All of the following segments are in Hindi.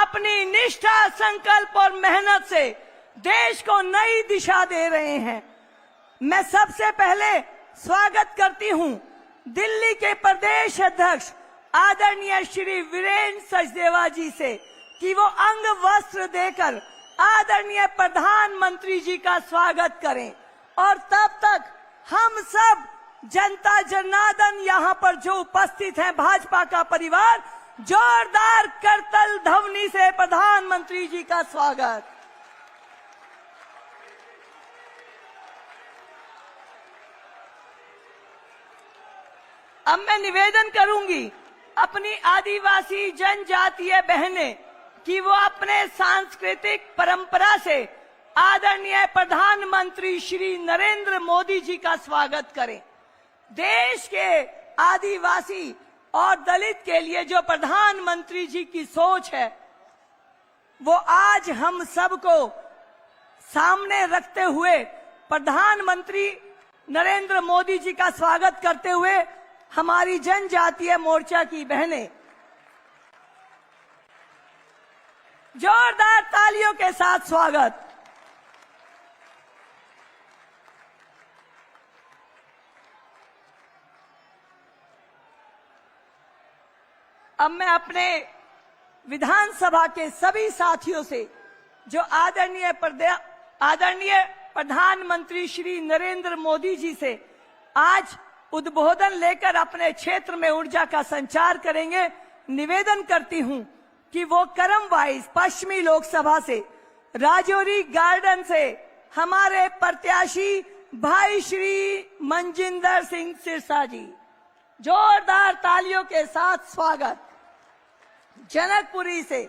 अपनी निष्ठा, संकल्प और मेहनत से देश को नई दिशा दे रहे हैं। मैं सबसे पहले स्वागत करती हूं दिल्ली के प्रदेश अध्यक्ष आदरणीय श्री वीरेंद्र सचदेवा जी से कि वो अंग वस्त्र देकर आदरणीय प्रधानमंत्री जी का स्वागत करें। और तब तक हम सब जनता जनार्दन यहाँ पर जो उपस्थित हैं, भाजपा का परिवार, जोरदार करतल ध्वनि से प्रधानमंत्री जी का स्वागत। अब मैं निवेदन करूंगी अपनी आदिवासी जनजातीय बहनें कि वो अपने सांस्कृतिक परंपरा से आदरणीय प्रधानमंत्री श्री नरेंद्र मोदी जी का स्वागत करें। देश के आदिवासी और दलित के लिए जो प्रधानमंत्री जी की सोच है, वो आज हम सबको सामने रखते हुए प्रधानमंत्री नरेंद्र मोदी जी का स्वागत करते हुए हमारी जनजातीय मोर्चा की बहनें जोरदार तालियों के साथ स्वागत। अब मैं अपने विधानसभा के सभी साथियों से जो आदरणीय प्रधानमंत्री श्री नरेंद्र मोदी जी से आज उद्बोधन लेकर अपने क्षेत्र में ऊर्जा का संचार करेंगे, निवेदन करती हूं कि वो क्रम वाइज पश्चिमी लोकसभा से राजौरी गार्डन से हमारे प्रत्याशी भाई श्री मनजिंदर सिंह सिरसा जी, जोरदार तालियों के साथ स्वागत। जनकपुरी से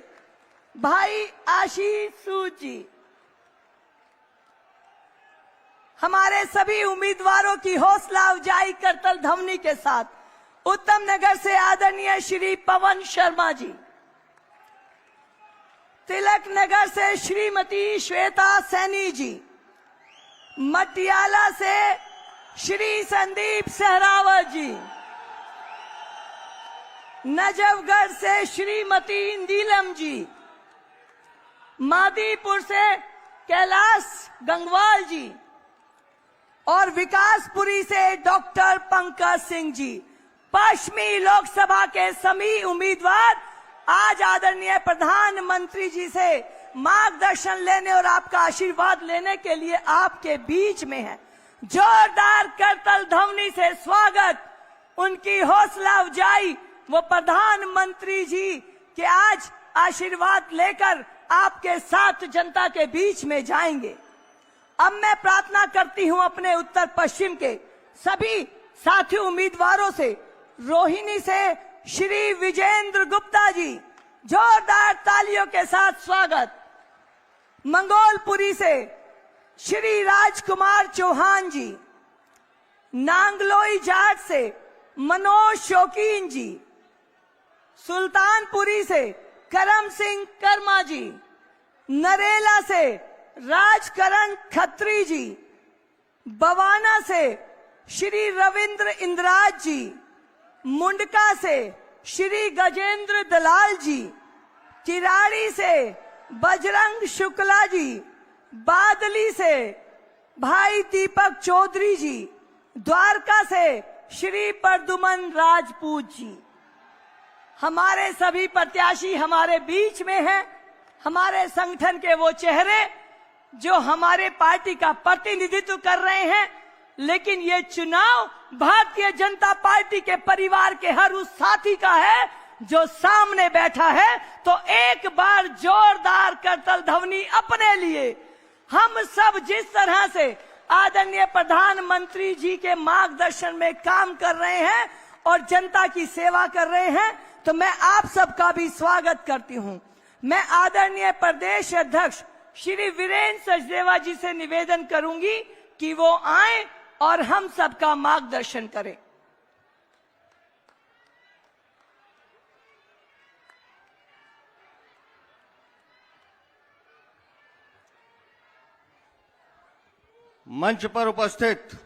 भाई आशीष सूद जी, हमारे सभी उम्मीदवारों की हौसला अफजाई करतल ध्वनि के साथ उत्तम नगर से आदरणीय श्री पवन शर्मा जी, तिलक नगर से श्रीमती श्वेता सैनी जी, मटियाला से श्री संदीप सहरावत जी, नजफगढ़ से श्रीमती नीलम जी, मादीपुर से कैलाश गंगवाल जी और विकासपुरी से डॉक्टर पंकज सिंह जी। पश्चिमी लोकसभा के सभी उम्मीदवार आज आदरणीय प्रधानमंत्री जी से मार्गदर्शन लेने और आपका आशीर्वाद लेने के लिए आपके बीच में हैं। जोरदार करतल ध्वनि से स्वागत। उनकी हौसला अफजाई, वो प्रधानमंत्री जी के आज आशीर्वाद लेकर आपके साथ जनता के बीच में जाएंगे। अब मैं प्रार्थना करती हूं अपने उत्तर पश्चिम के सभी साथी उम्मीदवारों से, रोहिणी से श्री विजेंद्र गुप्ता जी, जोरदार तालियों के साथ स्वागत। मंगोलपुरी से श्री राजकुमार चौहान जी, नांगलोई जाट से मनोज शौकीन जी, सुल्तानपुरी से करम सिंह कर्मा जी, नरेला से राजकरण खत्री जी, बवाना से श्री रविंद्र इंद्राज जी, मुंडका से श्री गजेंद्र दलाल जी, किराड़ी से बजरंग शुक्ला जी, बादली से भाई दीपक चौधरी जी, द्वारका से श्री प्रदुमन राजपूत जी। हमारे सभी प्रत्याशी हमारे बीच में हैं। हमारे संगठन के वो चेहरे जो हमारे पार्टी का प्रतिनिधित्व कर रहे हैं, लेकिन ये चुनाव भारतीय जनता पार्टी के परिवार के हर उस साथी का है जो सामने बैठा है। तो एक बार जोरदार करतल ध्वनि अपने लिए। हम सब जिस तरह से आदरणीय प्रधानमंत्री जी के मार्गदर्शन में काम कर रहे हैं और जनता की सेवा कर रहे हैं, तो मैं आप सबका भी स्वागत करती हूं। मैं आदरणीय प्रदेश अध्यक्ष श्री वीरेंद्र सचदेवा जी से निवेदन करूंगी कि वो आए और हम सबका मार्गदर्शन करें। मंच पर उपस्थित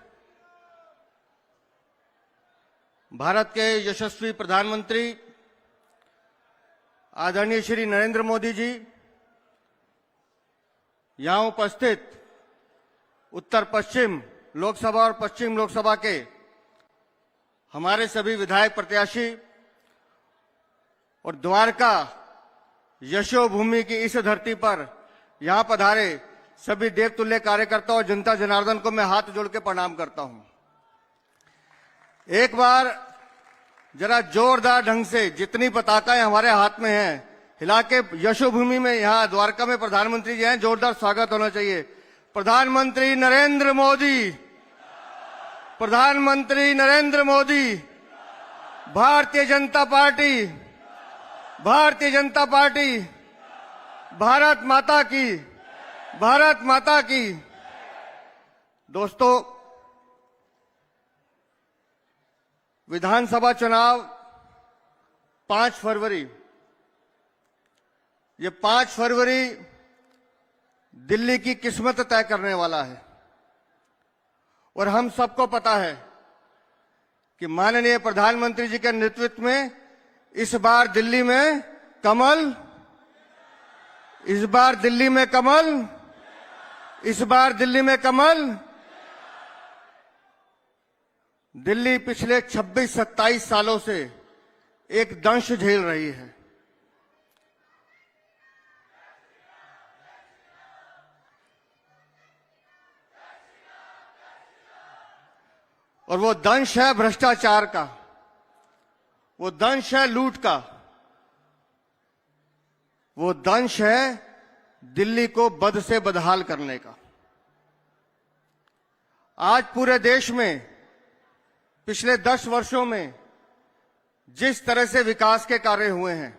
भारत के यशस्वी प्रधानमंत्री आदरणीय श्री नरेंद्र मोदी जी, यहां उपस्थित उत्तर पश्चिम लोकसभा और पश्चिम लोकसभा के हमारे सभी विधायक प्रत्याशी और द्वारका यशोभूमि की इस धरती पर यहां पधारे सभी देवतुल्य कार्यकर्ताओं और जनता जनार्दन को मैं हाथ जोड़ के प्रणाम करता हूं। एक बार जरा जोरदार ढंग से जितनी पताकाएं हमारे हाथ में हैं हिला के यशोभूमि में यहां द्वारका में प्रधानमंत्री जी हैं, जोरदार स्वागत होना चाहिए। प्रधानमंत्री नरेंद्र मोदी, प्रधानमंत्री नरेंद्र मोदी, भारतीय जनता पार्टी, भारतीय जनता पार्टी, भारत माता की, भारत माता की। दोस्तों, विधानसभा चुनाव 5 फरवरी, ये 5 फरवरी दिल्ली की किस्मत तय करने वाला है और हम सबको पता है कि माननीय प्रधानमंत्री जी के नेतृत्व में इस बार दिल्ली में कमल, इस बार दिल्ली में कमल, इस बार दिल्ली में कमल। दिल्ली पिछले 26-27 सालों से एक दंश झेल रही है और वो दंश है भ्रष्टाचार का, वो दंश है लूट का, वो दंश है दिल्ली को बद से बदहाल करने का। आज पूरे देश में पिछले 10 वर्षों में जिस तरह से विकास के कार्य हुए हैं,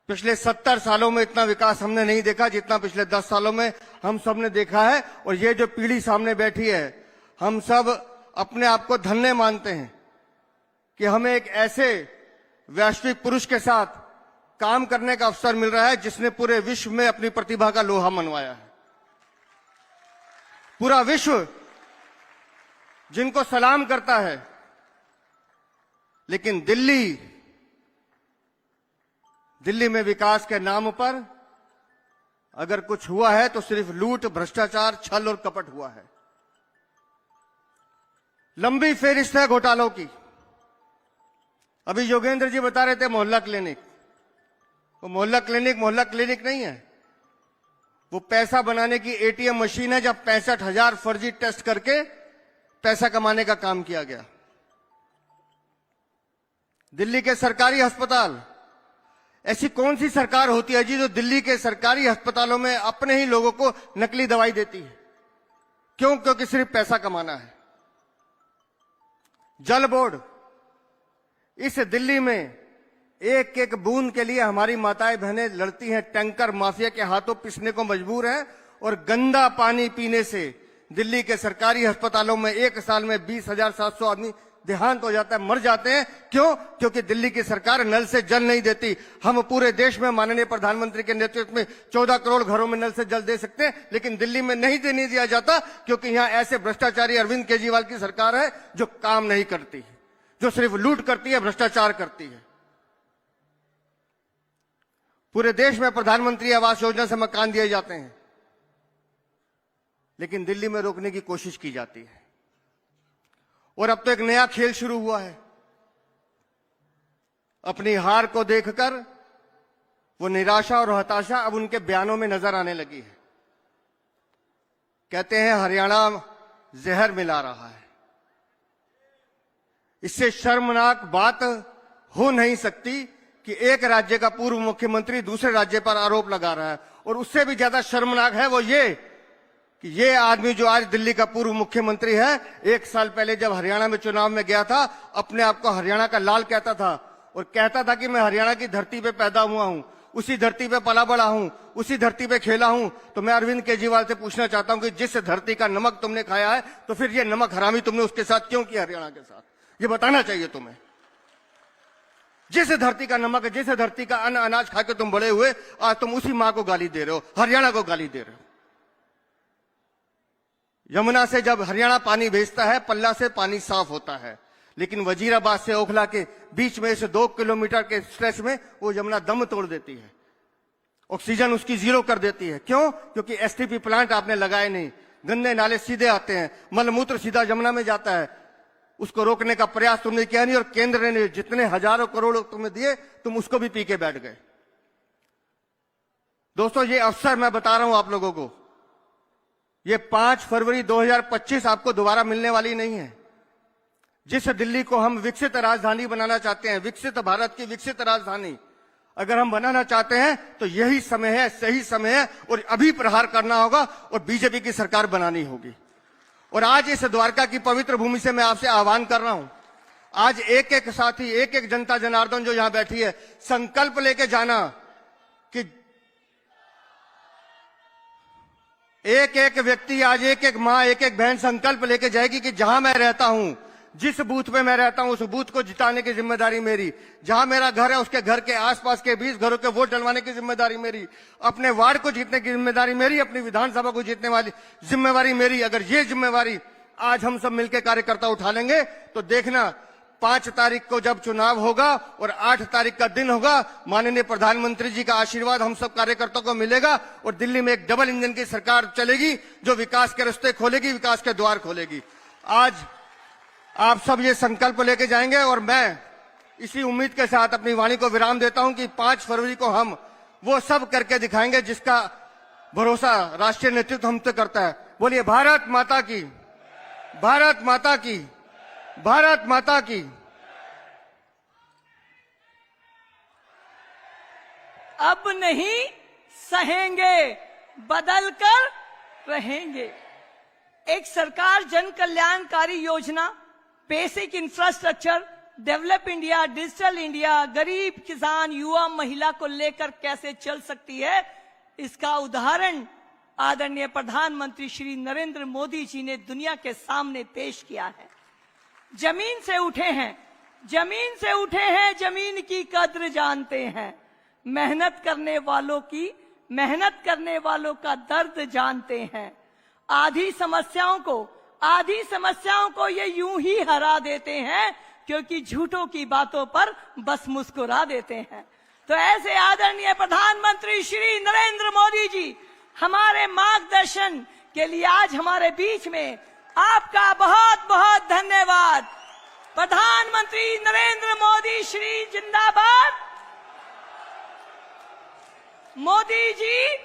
पिछले 70 सालों में इतना विकास हमने नहीं देखा जितना पिछले 10 सालों में हम सब ने देखा है। और ये जो पीढ़ी सामने बैठी है, हम सब अपने आप को धन्य मानते हैं कि हमें एक ऐसे वैश्विक पुरुष के साथ काम करने का अवसर मिल रहा है जिसने पूरे विश्व में अपनी प्रतिभा का लोहा मनवाया है। पूरा विश्व जिनको सलाम करता है। लेकिन दिल्ली में विकास के नाम पर अगर कुछ हुआ है तो सिर्फ लूट, भ्रष्टाचार, छल और कपट हुआ है। लंबी फेरिस्त है घोटालों की। अभी योगेंद्र जी बता रहे थे मोहल्ला क्लिनिक, वो मोहल्ला क्लिनिक नहीं है, वो पैसा बनाने की एटीएम मशीन है जब 65,000 फर्जी टेस्ट करके पैसा कमाने का काम किया गया। दिल्ली के सरकारी अस्पताल, ऐसी कौन सी सरकार होती है जी जो दिल्ली के सरकारी अस्पतालों में अपने ही लोगों को नकली दवाई देती है? क्यों? क्योंकि सिर्फ पैसा कमाना है। जल बोर्ड, इस दिल्ली में एक एक बूंद के लिए हमारी माताएं बहनें लड़ती हैं, टैंकर माफिया के हाथों पिसने को मजबूर हैं और गंदा पानी पीने से दिल्ली के सरकारी अस्पतालों में एक साल में 20,700 आदमी देहांत हो जाता है, मर जाते हैं। क्यों? क्योंकि दिल्ली की सरकार नल से जल नहीं देती। हम पूरे देश में माननीय प्रधानमंत्री के नेतृत्व में 14 करोड़ घरों में नल से जल दे सकते हैं, लेकिन दिल्ली में नहीं देने दिया जाता क्योंकि यहां ऐसे भ्रष्टाचारी अरविंद केजरीवाल की सरकार है जो काम नहीं करती, जो सिर्फ लूट करती है, भ्रष्टाचार करती है। पूरे देश में प्रधानमंत्री आवास योजना से मकान दिए जाते हैं, लेकिन दिल्ली में रोकने की कोशिश की जाती है। और अब तो एक नया खेल शुरू हुआ है। अपनी हार को देखकर वो निराशा और हताशा अब उनके बयानों में नजर आने लगी है। कहते हैं हरियाणा जहर मिला रहा है। इससे शर्मनाक बात हो नहीं सकती कि एक राज्य का पूर्व मुख्यमंत्री दूसरे राज्य पर आरोप लगा रहा है। और उससे भी ज्यादा शर्मनाक है वो ये कि ये आदमी जो आज दिल्ली का पूर्व मुख्यमंत्री है, 1 साल पहले जब हरियाणा में चुनाव में गया था, अपने आप को हरियाणा का लाल कहता था और कहता था कि मैं हरियाणा की धरती पे पैदा हुआ हूं, उसी धरती पे पला बड़ा हूं, उसी धरती पे खेला हूं। तो मैं अरविंद केजरीवाल से पूछना चाहता हूं कि जिस धरती का नमक तुमने खाया है, तो फिर ये नमक हरामी तुमने उसके साथ क्यों किया, हरियाणा के साथ? ये बताना चाहिए तुम्हें। जिस धरती का नमक, जिस धरती का अन्न अनाज खा के तुम बड़े हुए, आज तुम उसी मां को गाली दे रहे हो, हरियाणा को गाली दे रहे हो। यमुना से जब हरियाणा पानी भेजता है, पल्ला से पानी साफ होता है, लेकिन वजीराबाद से ओखला के बीच में से 2 किलोमीटर के स्ट्रेच में वो यमुना दम तोड़ देती है, ऑक्सीजन उसकी जीरो कर देती है। क्यों? क्योंकि एसटीपी प्लांट आपने लगाए नहीं, गंदे नाले सीधे आते हैं, मलमूत्र सीधा यमुना में जाता है। उसको रोकने का प्रयास तुमने किया नहीं, और केंद्र ने जितने हजारों करोड़ तुम्हें दिए, तुम उसको भी पी के बैठ गए। दोस्तों, ये अवसर मैं बता रहा हूं आप लोगों को, ये 5 फरवरी 2025 आपको दोबारा मिलने वाली नहीं है। जिस दिल्ली को हम विकसित राजधानी बनाना चाहते हैं, विकसित भारत की विकसित राजधानी अगर हम बनाना चाहते हैं, तो यही समय है, सही समय है, और अभी प्रहार करना होगा और बीजेपी की सरकार बनानी होगी। और आज इस द्वारका की पवित्र भूमि से मैं आपसे आह्वान कर रहा हूं, आज एक एक साथी, एक एक जनता जनार्दन जो यहां बैठी है, संकल्प लेके जाना कि एक एक व्यक्ति, आज एक एक मां, एक एक बहन संकल्प लेके जाएगी कि जहां मैं रहता हूं, जिस बूथ पे मैं रहता हूं, उस बूथ को जिताने की जिम्मेदारी मेरी। जहां मेरा घर है, उसके घर के आसपास के 20 घरों के वोट डलवाने की जिम्मेदारी मेरी। अपने वार्ड को जीतने की जिम्मेदारी मेरी, अपनी विधानसभा को जीतने वाली जिम्मेवारी मेरी। अगर ये जिम्मेवारी आज हम सब मिलकर कार्यकर्ता उठा लेंगे, तो देखना 5 तारीख को जब चुनाव होगा और 8 तारीख का दिन होगा, माननीय प्रधानमंत्री जी का आशीर्वाद हम सब कार्यकर्ताओं को मिलेगा और दिल्ली में एक डबल इंजन की सरकार चलेगी, जो विकास के रास्ते खोलेगी, विकास के द्वार खोलेगी। आज आप सब ये संकल्प लेके जाएंगे, और मैं इसी उम्मीद के साथ अपनी वाणी को विराम देता हूं कि 5 फरवरी को हम वो सब करके दिखाएंगे जिसका भरोसा राष्ट्रीय नेतृत्व हमसे करता है। बोलिए भारत माता की, भारत माता की, भारत माता की। अब नहीं सहेंगे, बदलकर रहेंगे। एक सरकार जन कल्याणकारी योजना, basic infrastructure, develop India, digital India, गरीब किसान, युवा, महिला को लेकर कैसे चल सकती है, इसका उदाहरण आदरणीय प्रधानमंत्री श्री नरेंद्र मोदी जी ने दुनिया के सामने पेश किया है। जमीन से उठे हैं, जमीन से उठे हैं, जमीन की कद्र जानते हैं, मेहनत करने वालों की, मेहनत करने वालों का दर्द जानते हैं। आधी समस्याओं को ये यूं ही हरा देते हैं, क्योंकि झूठों की बातों पर बस मुस्कुरा देते हैं। तो ऐसे आदरणीय प्रधानमंत्री श्री नरेंद्र मोदी जी, हमारे मार्गदर्शन के लिए आज हमारे बीच में, आपका बहुत बहुत धन्यवाद। प्रधानमंत्री नरेंद्र मोदी श्री जिंदाबाद। मोदी जी,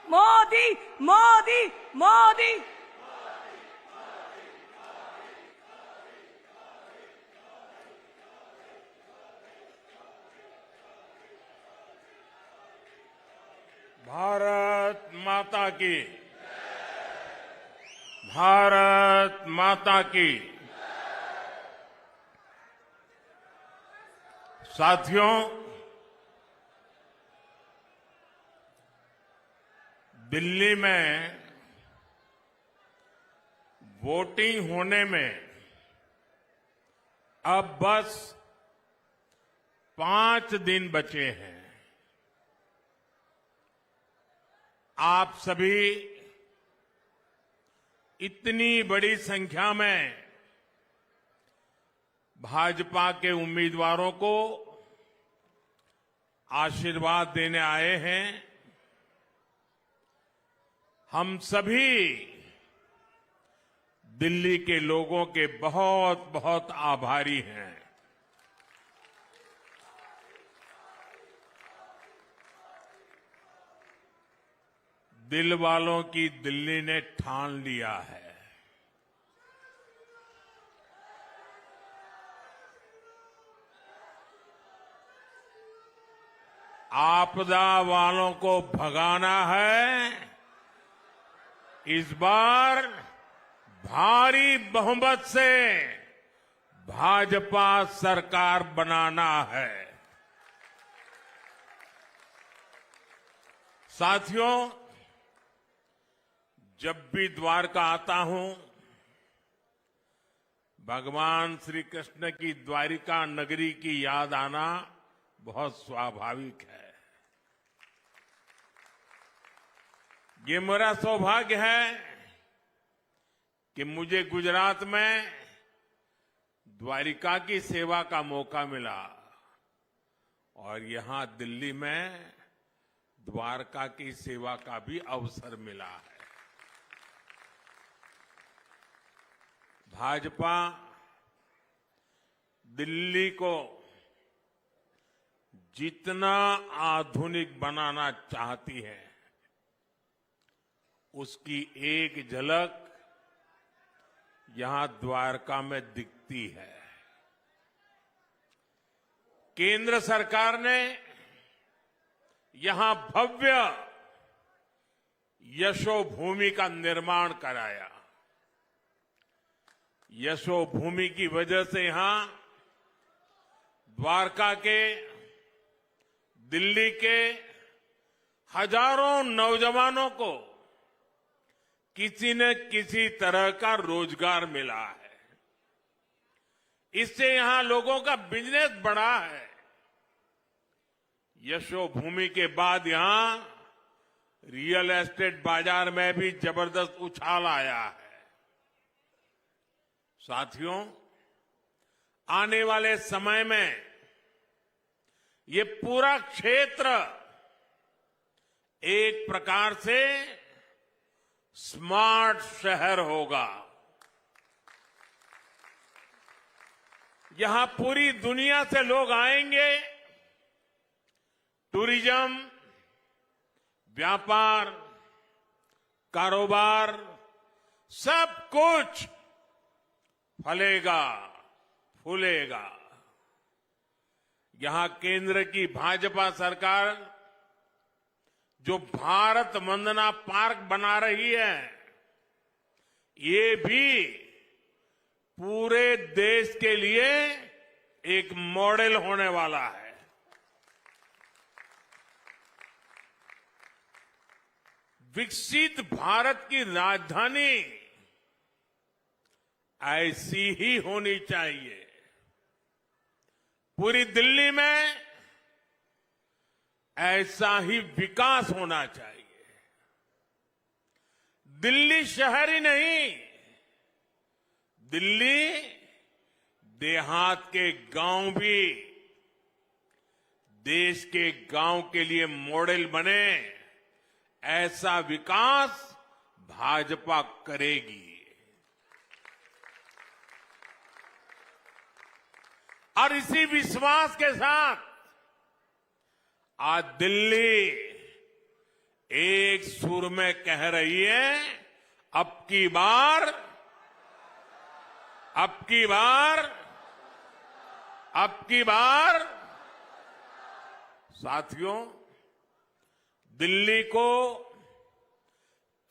मोदी मोदी मोदी। भारत माता की, भारत माता की। साथियों, दिल्ली में वोटिंग होने में अब बस 5 दिन बचे हैं। आप सभी इतनी बड़ी संख्या में भाजपा के उम्मीदवारों को आशीर्वाद देने आए हैं। हम सभी दिल्ली के लोगों के बहुत बहुत आभारी हैं। दिल वालों की दिल्ली ने ठान लिया है। आपदा वालों को भगाना है। इस बार भारी बहुमत से भाजपा सरकार बनाना है। साथियों, जब भी द्वारका आता हूं, भगवान श्री कृष्ण की द्वारिका नगरी की याद आना बहुत स्वाभाविक है। ये मेरा सौभाग्य है कि मुझे गुजरात में द्वारिका की सेवा का मौका मिला और यहां दिल्ली में द्वारका की सेवा का भी अवसर मिला है। भाजपा दिल्ली को जितना आधुनिक बनाना चाहती है, उसकी एक झलक यहां द्वारका में दिखती है। केंद्र सरकार ने यहां भव्य यशोभूमि का निर्माण कराया। यशोभूमि की वजह से यहां द्वारका के, दिल्ली के हजारों नौजवानों को किसी न किसी तरह का रोजगार मिला है। इससे यहां लोगों का बिजनेस बढ़ा है। यशोभूमि के बाद यहां रियल एस्टेट बाजार में भी जबरदस्त उछाल आया है। साथियों, आने वाले समय में ये पूरा क्षेत्र एक प्रकार से स्मार्ट शहर होगा। यहां पूरी दुनिया से लोग आएंगे। टूरिज्म, व्यापार, कारोबार, सब कुछ फलेगा, फूलेगा। यहां केंद्र की भाजपा सरकार जो भारत वंदना पार्क बना रही है, ये भी पूरे देश के लिए एक मॉडल होने वाला है। विकसित भारत की राजधानी ऐसी ही होनी चाहिए। पूरी दिल्ली में ऐसा ही विकास होना चाहिए। दिल्ली शहर ही नहीं, दिल्ली देहात के गांव भी देश के गांव के लिए मॉडल बने, ऐसा विकास भाजपा करेगी। और इसी विश्वास के साथ आज दिल्ली एक सुर में कह रही है, अब की बार, अब की बार, अब की बार। साथियों, दिल्ली को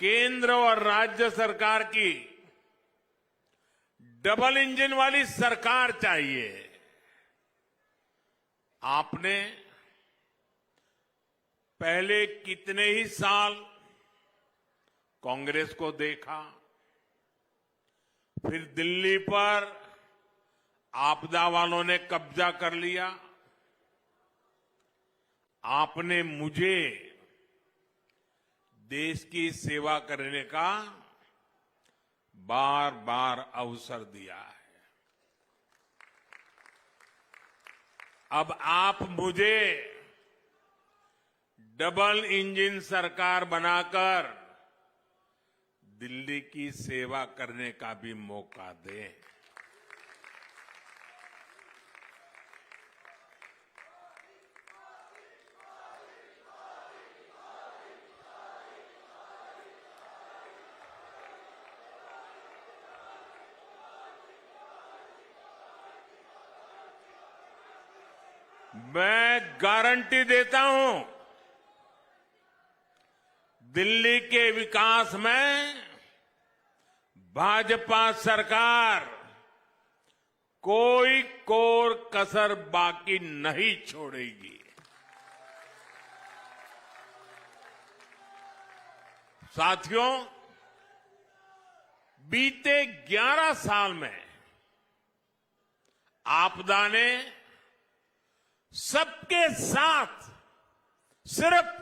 केंद्र और राज्य सरकार की डबल इंजन वाली सरकार चाहिए। आपने पहले कितने ही साल कांग्रेस को देखा, फिर दिल्ली पर आपदा वालों ने कब्जा कर लिया। आपने मुझे देश की सेवा करने का बार बार अवसर दिया है। अब आप मुझे डबल इंजन सरकार बनाकर दिल्ली की सेवा करने का भी मौका दें। मैं गारंटी देता हूं, दिल्ली के विकास में भाजपा सरकार कोई कोर कसर बाकी नहीं छोड़ेगी। साथियों, बीते 11 साल में आपदा ने सबके साथ सिर्फ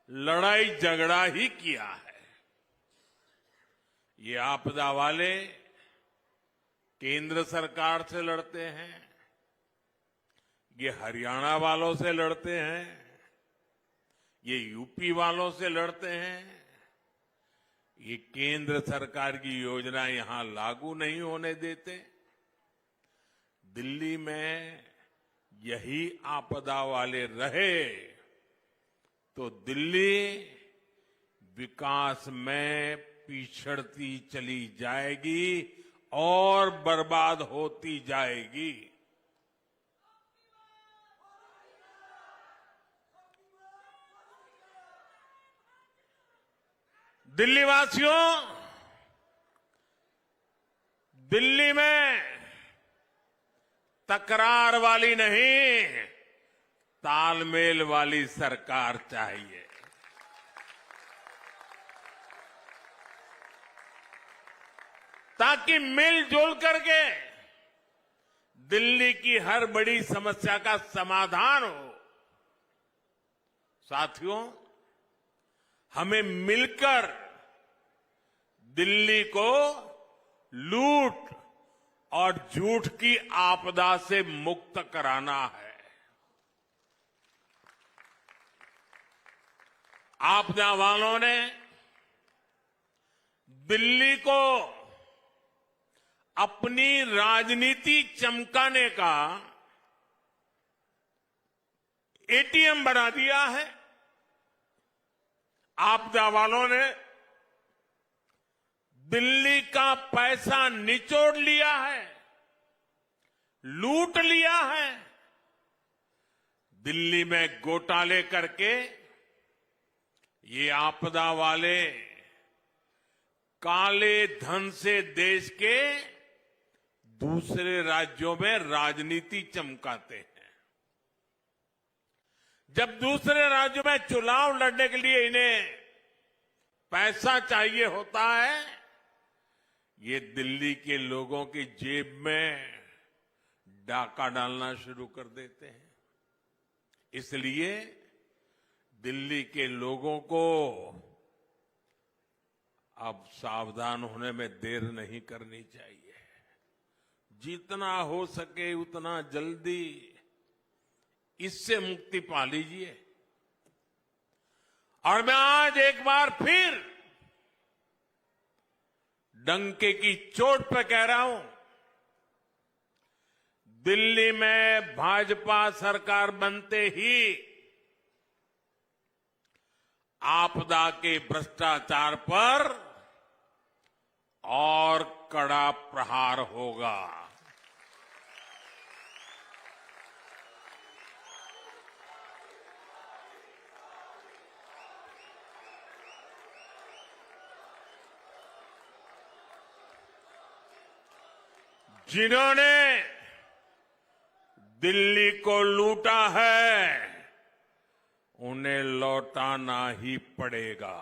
लड़ाई झगड़ा ही किया है। ये आपदा वाले केंद्र सरकार से लड़ते हैं, ये हरियाणा वालों से लड़ते हैं, ये यूपी वालों से लड़ते हैं। ये केंद्र सरकार की योजना यहां लागू नहीं होने देते। दिल्ली में यही आपदा वाले रहे तो दिल्ली विकास में पिछड़ती चली जाएगी और बर्बाद होती जाएगी। दिल्ली वासियों, दिल्ली में तकरार वाली नहीं, तालमेल वाली सरकार चाहिए। ताकि मिलजुल करके दिल्ली की हर बड़ी समस्या का समाधान हो। साथियों, हमें मिलकर दिल्ली को लूट और झूठ की आपदा से मुक्त कराना है। आपदा वालों ने दिल्ली को अपनी राजनीति चमकाने का एटीएम बना दिया है। आपदा वालों ने दिल्ली का पैसा निचोड़ लिया है, लूट लिया है। दिल्ली में घोटाले करके ये आपदा वाले काले धन से देश के दूसरे राज्यों में राजनीति चमकाते हैं। जब दूसरे राज्यों में चुनाव लड़ने के लिए इन्हें पैसा चाहिए होता है, ये दिल्ली के लोगों की जेब में डाका डालना शुरू कर देते हैं। इसलिए दिल्ली के लोगों को अब सावधान होने में देर नहीं करनी चाहिए। जितना हो सके उतना जल्दी इससे मुक्ति पा लीजिए। और मैं आज एक बार फिर डंके की चोट पर कह रहा हूं, दिल्ली में भाजपा सरकार बनते ही आपदा के भ्रष्टाचार पर और कड़ा प्रहार होगा। जिन्होंने दिल्ली को लूटा है उन्हें लौटाना ही पड़ेगा।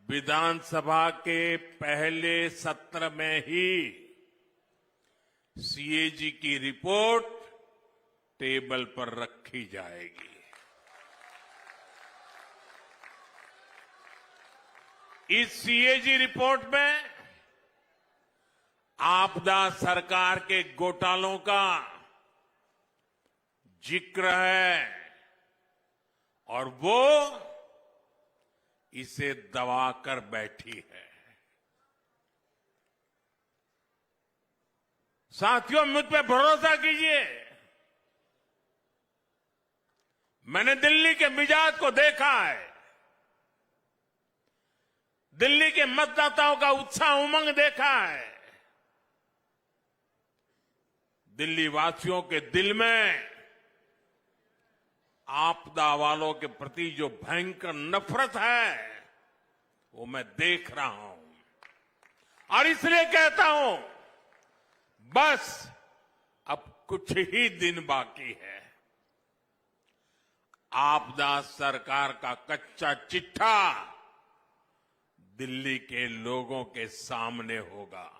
विधानसभा के पहले सत्र में ही सीएजी की रिपोर्ट टेबल पर रखी जाएगी। इस सीएजी रिपोर्ट में आपदा सरकार के घोटालों का जिक्र है और वो इसे दबाकर बैठी है। साथियों, मुझ पे भरोसा कीजिए, मैंने दिल्ली के मिजाज को देखा है। दिल्ली के मतदाताओं का उत्साह उमंग देखा है। दिल्ली वासियों के दिल में आपदा वालों के प्रति जो भयंकर नफरत है वो मैं देख रहा हूं और इसलिए कहता हूं, बस अब कुछ ही दिन बाकी है। आपदा सरकार का कच्चा चिट्ठा दिल्ली के लोगों के सामने होगा।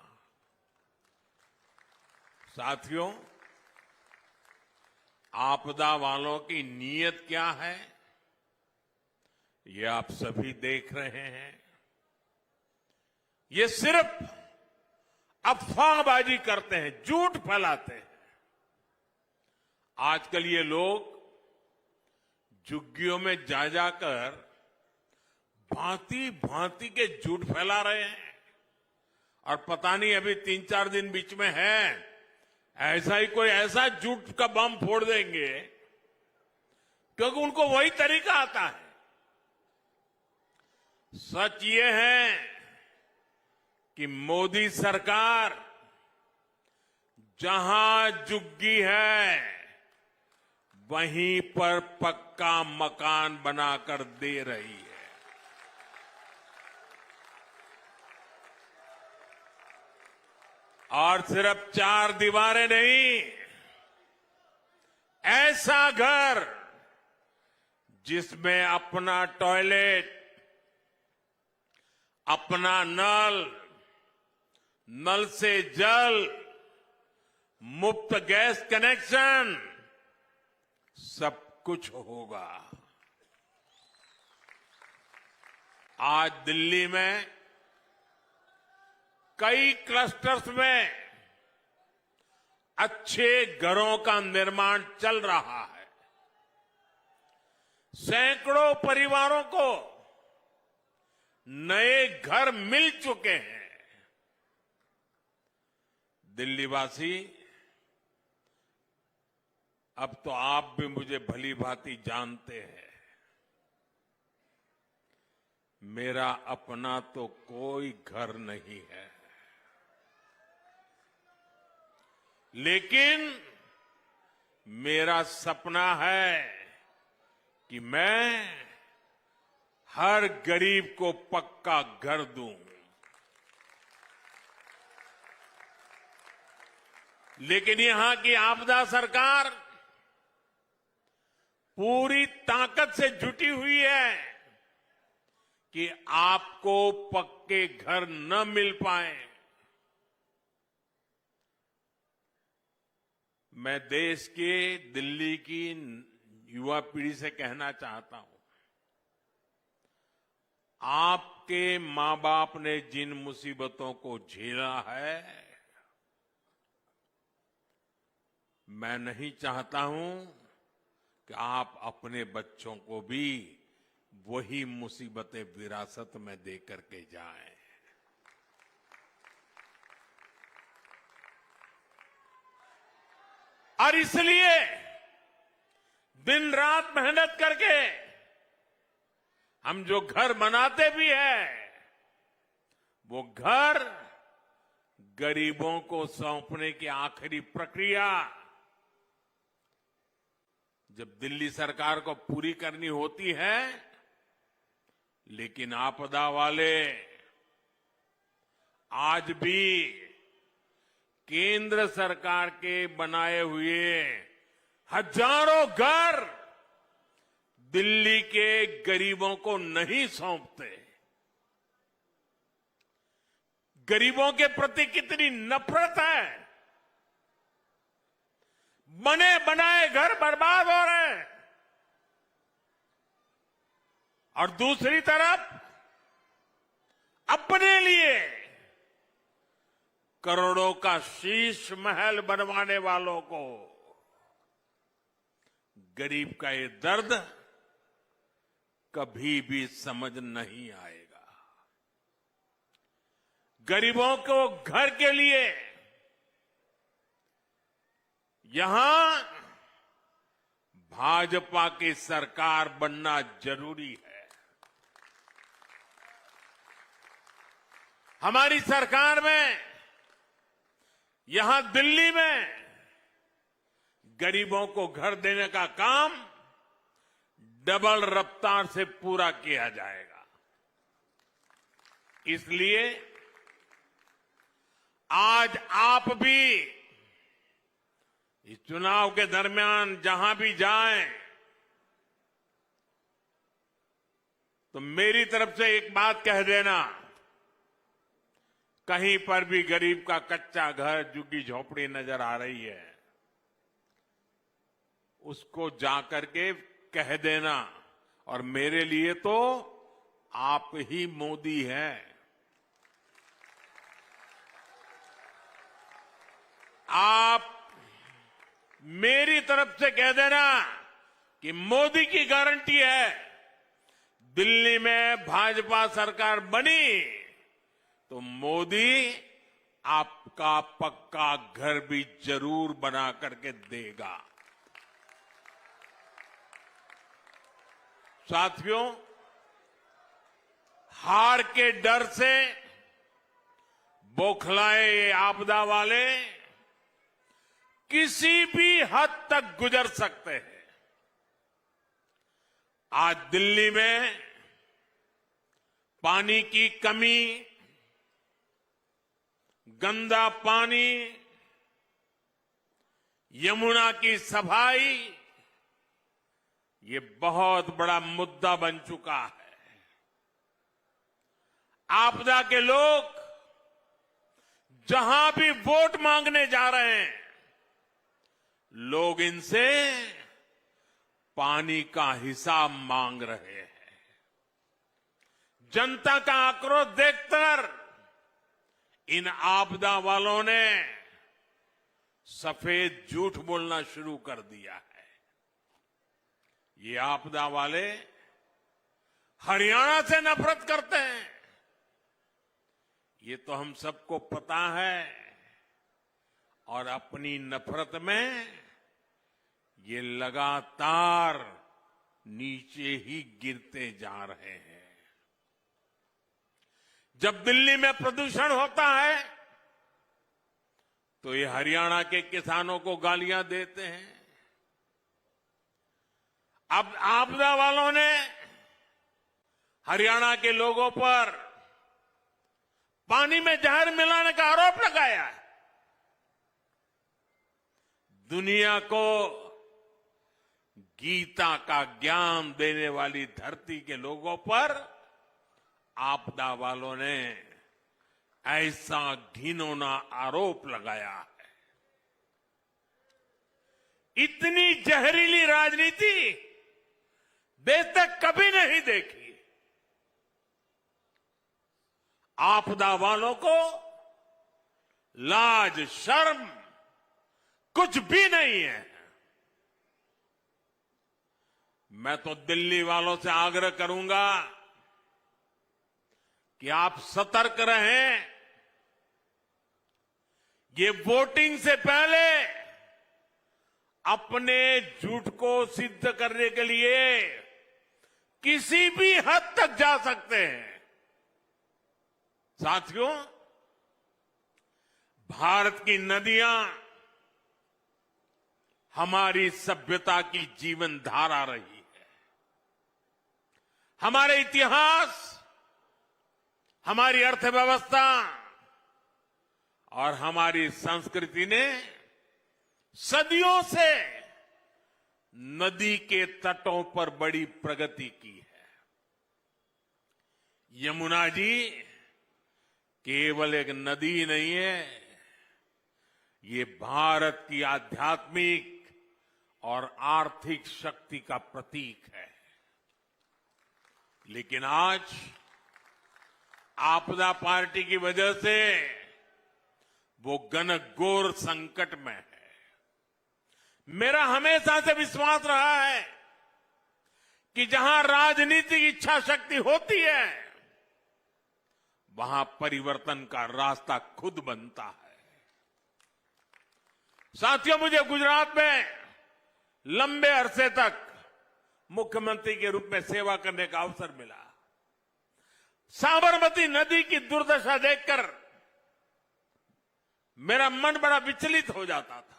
साथियों, आपदा वालों की नीयत क्या है ये आप सभी देख रहे हैं। ये सिर्फ अफवाहबाजी करते हैं, झूठ फैलाते हैं। आजकल ये लोग झुग्गियों में जा जाकर भांति भांति के झूठ फैला रहे हैं। और पता नहीं अभी 3-4 दिन बीच में है, ऐसा ही कोई ऐसा झूठ का बम फोड़ देंगे, क्योंकि उनको वही तरीका आता है। सच ये है कि मोदी सरकार जहां झुग्गी है वहीं पर पक्का मकान बनाकर दे रही है। और सिर्फ 4 दीवारें नहीं, ऐसा घर जिसमें अपना टॉयलेट, अपना नल, नल से जल, मुफ्त गैस कनेक्शन, सब कुछ होगा। आज दिल्ली में कई क्लस्टर्स में अच्छे घरों का निर्माण चल रहा है। सैकड़ों परिवारों को नए घर मिल चुके हैं। दिल्लीवासी, अब तो आप भी मुझे भली भांति जानते हैं, मेरा अपना तो कोई घर नहीं है, लेकिन मेरा सपना है कि मैं हर गरीब को पक्का घर दूं। लेकिन यहां की आपदा सरकार पूरी ताकत से जुटी हुई है कि आपको पक्के घर न मिल पाए। मैं देश के, दिल्ली की युवा पीढ़ी से कहना चाहता हूं, आपके मां बाप ने जिन मुसीबतों को झेला है, मैं नहीं चाहता हूं कि आप अपने बच्चों को भी वही मुसीबतें विरासत में दे करके जाएं। और इसलिए दिन रात मेहनत करके हम जो घर बनाते भी हैं, वो घर गरीबों को सौंपने की आखिरी प्रक्रिया जब दिल्ली सरकार को पूरी करनी होती है, लेकिन आपदा वाले आज भी केंद्र सरकार के बनाए हुए हजारों घर दिल्ली के गरीबों को नहीं सौंपते। गरीबों के प्रति कितनी नफरत है। बने बनाए घर बर्बाद हो रहे हैं और दूसरी तरफ अपने लिए करोड़ों का शीश महल बनवाने वालों को गरीब का ये दर्द कभी भी समझ नहीं आएगा। गरीबों को घर के लिए यहां भाजपा की सरकार बनना जरूरी है। हमारी सरकार में यहां दिल्ली में गरीबों को घर देने का काम डबल रफ्तार से पूरा किया जाएगा। इसलिए आज आप भी इस चुनाव के दरमियान जहां भी जाएं, तो मेरी तरफ से एक बात कह देना, कहीं पर भी गरीब का कच्चा घर, झुग्गी झोपड़ी नजर आ रही है, उसको जाकर के कह देना और मेरे लिए तो आप ही मोदी हैं। आप मेरी तरफ से कह देना कि मोदी की गारंटी है, दिल्ली में भाजपा सरकार बनी तो मोदी आपका पक्का घर भी जरूर बना करके देगा। साथियों, हार के डर से बौखलाए ये आपदा वाले किसी भी हद तक गुजर सकते हैं। आज दिल्ली में पानी की कमी, गंदा पानी, यमुना की सफाई, ये बहुत बड़ा मुद्दा बन चुका है। आपदा के लोग जहां भी वोट मांगने जा रहे हैं, लोग इनसे पानी का हिसाब मांग रहे हैं। जनता का आक्रोश देखकर इन आपदा वालों ने सफेद झूठ बोलना शुरू कर दिया है। ये आपदा वाले हरियाणा से नफरत करते हैं, ये तो हम सबको पता है, और अपनी नफरत में ये लगातार नीचे ही गिरते जा रहे हैं। जब दिल्ली में प्रदूषण होता है तो ये हरियाणा के किसानों को गालियां देते हैं। अब आपदा वालों ने हरियाणा के लोगों पर पानी में जहर मिलाने का आरोप लगाया है। दुनिया को गीता का ज्ञान देने वाली धरती के लोगों पर आपदा वालों ने ऐसा घिनौना आरोप लगाया है। इतनी जहरीली राजनीति देश तक कभी नहीं देखी। आपदा वालों को लाज शर्म कुछ भी नहीं है। मैं तो दिल्ली वालों से आग्रह करूंगा कि आप सतर्क रहें। ये वोटिंग से पहले अपने झूठ को सिद्ध करने के लिए किसी भी हद तक जा सकते हैं। साथियों, भारत की नदियां हमारी सभ्यता की जीवन धारा रही है। हमारे इतिहास, हमारी अर्थव्यवस्था और हमारी संस्कृति ने सदियों से नदी के तटों पर बड़ी प्रगति की है। यमुना जी केवल एक नदी नहीं है, ये भारत की आध्यात्मिक और आर्थिक शक्ति का प्रतीक है। लेकिन आज आपदा पार्टी की वजह से वो घनघोर संकट में है। मेरा हमेशा से विश्वास रहा है कि जहां राजनीतिक इच्छा शक्ति होती है, वहां परिवर्तन का रास्ता खुद बनता है। साथियों, मुझे गुजरात में लंबे अरसे तक मुख्यमंत्री के रूप में सेवा करने का अवसर मिला। साबरमती नदी की दुर्दशा देखकर मेरा मन बड़ा विचलित हो जाता था।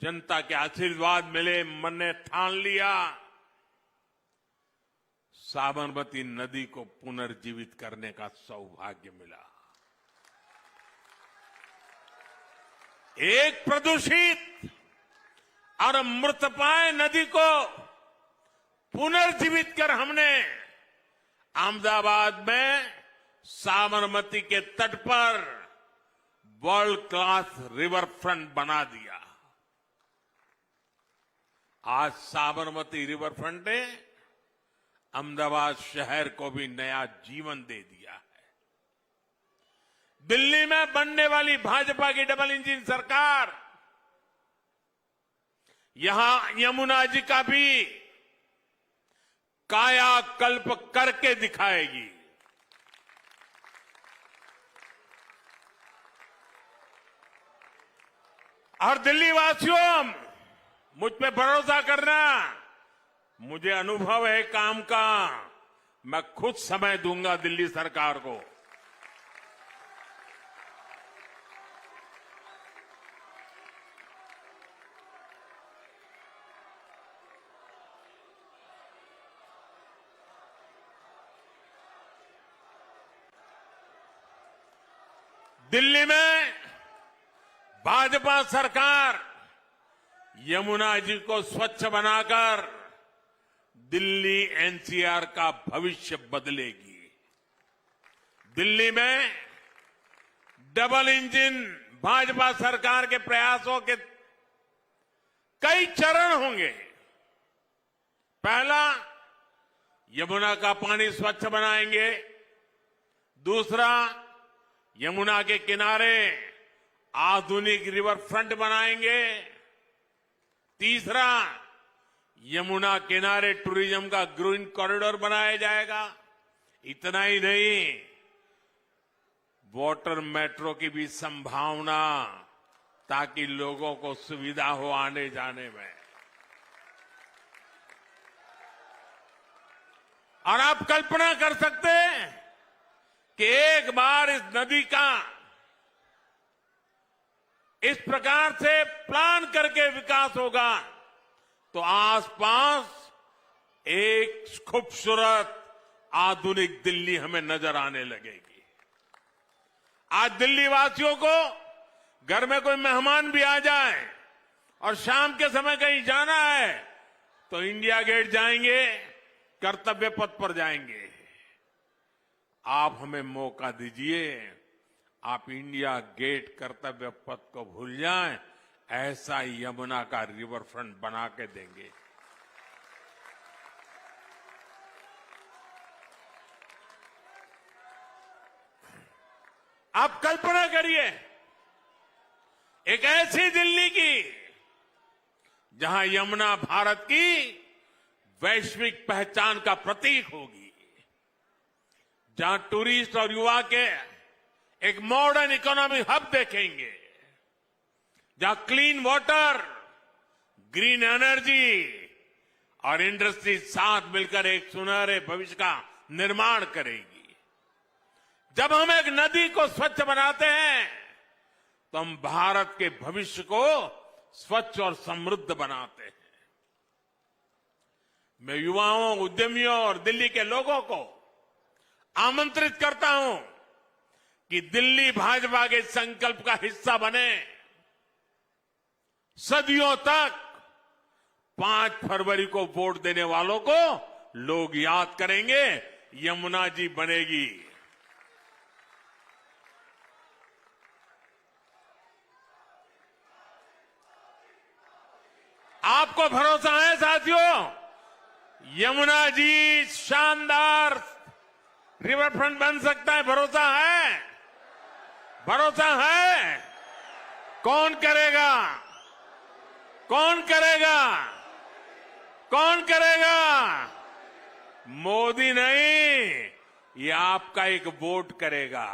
जनता के आशीर्वाद मिले, मन ने ठान लिया साबरमती नदी को पुनर्जीवित करने का सौभाग्य मिला। एक प्रदूषित और मृतपाय नदी को पुनर्जीवित कर हमने अहमदाबाद में साबरमती के तट पर वर्ल्ड क्लास रिवर फ्रंट बना दिया। आज साबरमती रिवर फ्रंट ने अहमदाबाद शहर को भी नया जीवन दे दिया है। दिल्ली में बनने वाली भाजपा की डबल इंजन सरकार यहां यमुना जी का भी कायाकल्प करके दिखाएगी। और दिल्ली वासियों, मुझ पे भरोसा करना, मुझे अनुभव है काम का। मैं खुद समय दूंगा दिल्ली सरकार को। दिल्ली में भाजपा सरकार यमुना जी को स्वच्छ बनाकर दिल्ली एनसीआर का भविष्य बदलेगी। दिल्ली में डबल इंजन भाजपा सरकार के प्रयासों के कई चरण होंगे। पहला, यमुना का पानी स्वच्छ बनाएंगे। दूसरा, यमुना के किनारे आधुनिक रिवर फ्रंट बनाएंगे। तीसरा, यमुना किनारे टूरिज्म का ग्रीन कॉरिडोर बनाया जाएगा। इतना ही नहीं, वाटर मेट्रो की भी संभावना, ताकि लोगों को सुविधा हो आने जाने में। और आप कल्पना कर सकते हैं कि एक बार इस नदी का इस प्रकार से प्लान करके विकास होगा तो आसपास एक खूबसूरत आधुनिक दिल्ली हमें नजर आने लगेगी। आज दिल्ली वासियों को घर में कोई मेहमान भी आ जाए और शाम के समय कहीं जाना है तो इंडिया गेट जाएंगे, कर्तव्य पथ पर जाएंगे। आप हमें मौका दीजिए, आप इंडिया गेट कर्तव्य पथ को भूल जाएं, ऐसा यमुना का रिवर फ्रंट बना के देंगे। आप कल्पना करिए एक ऐसी दिल्ली की जहां यमुना भारत की वैश्विक पहचान का प्रतीक होगी, जहां टूरिस्ट और युवा के एक मॉडर्न इकोनॉमी हब देखेंगे, जहां क्लीन वाटर, ग्रीन एनर्जी और इंडस्ट्री साथ मिलकर एक सुनहरे भविष्य का निर्माण करेगी। जब हम एक नदी को स्वच्छ बनाते हैं तो हम भारत के भविष्य को स्वच्छ और समृद्ध बनाते हैं। मैं युवाओं, उद्यमियों और दिल्ली के लोगों को आमंत्रित करता हूं कि दिल्ली भाजपा के संकल्प का हिस्सा बने। सदियों तक 5 फरवरी को वोट देने वालों को लोग याद करेंगे, यमुना जी बनेगी। आपको भरोसा है साथियों, यमुना जी शानदार रिवर फ्रंट बन सकता है? भरोसा है? भरोसा है? कौन करेगा? कौन करेगा? कौन करेगा? मोदी नहीं, ये आपका एक वोट करेगा।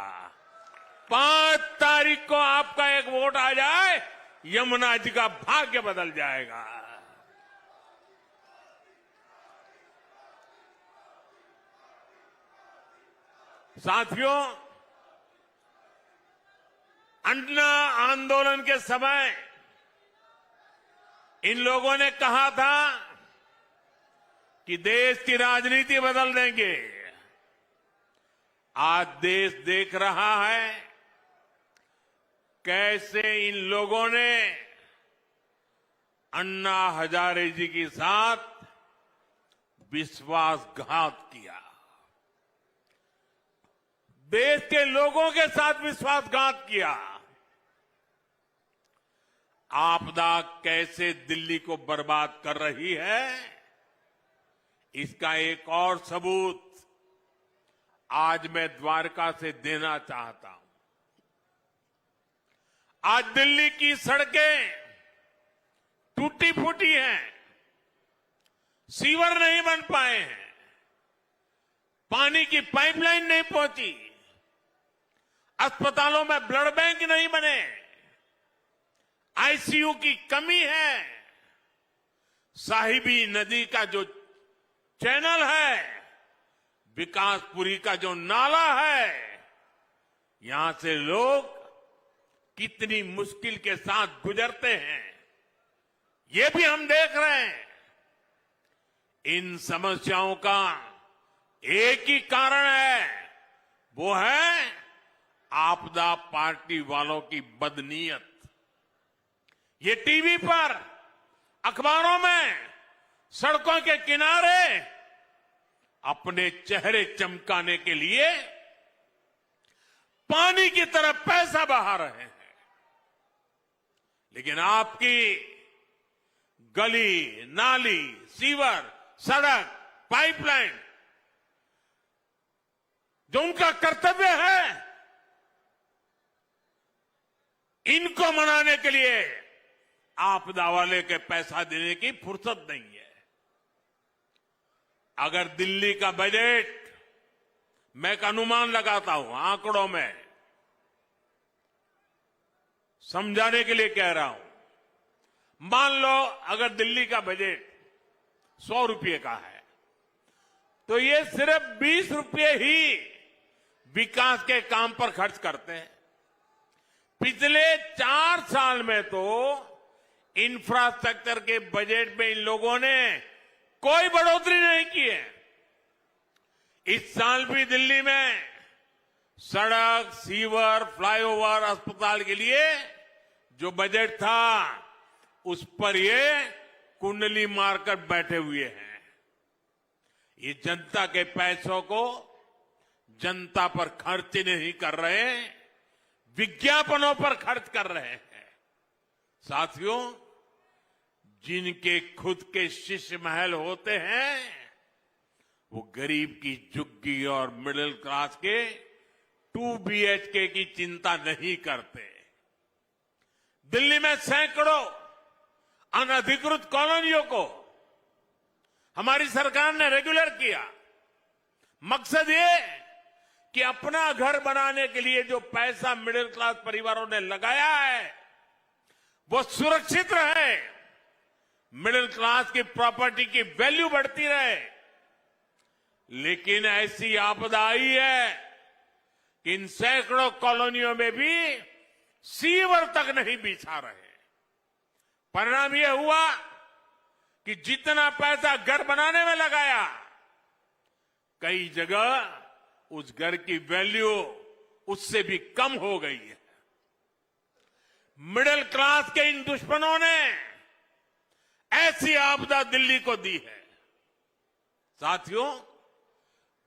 5 तारीख को आपका एक वोट आ जाए, यमुना जी का भाग्य बदल जाएगा। साथियों, अन्ना आंदोलन के समय इन लोगों ने कहा था कि देश की राजनीति बदल देंगे। आज देश देख रहा है कैसे इन लोगों ने अन्ना हजारे जी के साथ विश्वासघात किया, देश के लोगों के साथ विश्वासघात किया। आपदा कैसे दिल्ली को बर्बाद कर रही है, इसका एक और सबूत आज मैं द्वारका से देना चाहता हूं। आज दिल्ली की सड़कें टूटी फूटी हैं, सीवर नहीं बन पाए हैं, पानी की पाइपलाइन नहीं पहुंची, अस्पतालों में ब्लड बैंक नहीं बने, आईसीयू की कमी है, साहिबी नदी का जो चैनल है, विकासपुरी का जो नाला है, यहां से लोग कितनी मुश्किल के साथ गुजरते हैं, ये भी हम देख रहे हैं। इन समस्याओं का एक ही कारण है, वो है आपदा पार्टी वालों की बदनीयत। ये टीवी पर, अखबारों में, सड़कों के किनारे अपने चेहरे चमकाने के लिए पानी की तरह पैसा बहा रहे हैं, लेकिन आपकी गली, नाली, सीवर, सड़क, पाइपलाइन, जो उनका कर्तव्य है, इनको मनाने के लिए आपदा वाले के पैसा देने की फुर्सत नहीं है। अगर दिल्ली का बजट, मैं एक अनुमान लगाता हूं, आंकड़ों में समझाने के लिए कह रहा हूं, मान लो अगर दिल्ली का बजट 100 रुपये का है, तो ये सिर्फ 20 रुपये ही विकास के काम पर खर्च करते हैं। पिछले 4 साल में तो इंफ्रास्ट्रक्चर के बजट में इन लोगों ने कोई बढ़ोतरी नहीं की है। इस साल भी दिल्ली में सड़क, सीवर, फ्लाईओवर, अस्पताल के लिए जो बजट था, उस पर ये कुंडली मारकर बैठे हुए हैं। ये जनता के पैसों को जनता पर खर्च नहीं कर रहे, विज्ञापनों पर खर्च कर रहे हैं। साथियों, जिनके खुद के शीश महल होते हैं, वो गरीब की झुग्गी और मिडिल क्लास के 2 BHK की चिंता नहीं करते। दिल्ली में सैकड़ों अनधिकृत कॉलोनियों को हमारी सरकार ने रेगुलर किया। मकसद ये कि अपना घर बनाने के लिए जो पैसा मिडिल क्लास परिवारों ने लगाया है, वो सुरक्षित रहे, मिडिल क्लास की प्रॉपर्टी की वैल्यू बढ़ती रहे। लेकिन ऐसी आपदा आई है कि इन सैकड़ों कॉलोनियों में भी सीवर तक नहीं बिछा रहे। परिणाम यह हुआ कि जितना पैसा घर बनाने में लगाया, कई जगह उस घर की वैल्यू उससे भी कम हो गई है। मिडिल क्लास के इन दुश्मनों ने ऐसी आपदा दिल्ली को दी है। साथियों,